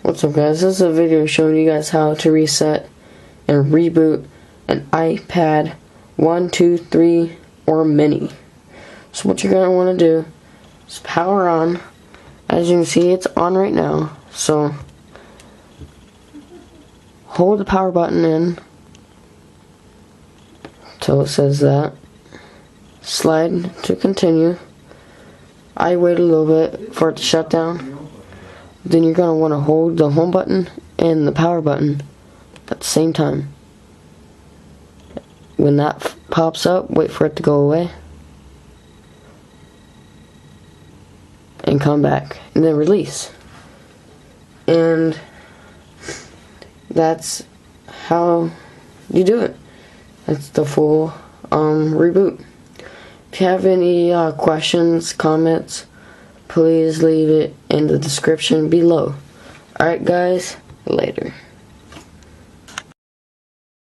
What's up, guys? This is a video showing you guys how to reset and reboot an iPad 1, 2, 3 or mini. So what you're going to want to do is power on. As you can see, it's on right now. So hold the power button in till it says that. Slide to continue. I wait a little bit for it to shut down. Then you're going to want to hold the home button and the power button at the same time. When that pops up, wait for it to go away. And come back. And then release. And that's how you do it. That's the full reboot. If you have any questions, comments, please leave it in the description below. Alright guys, later.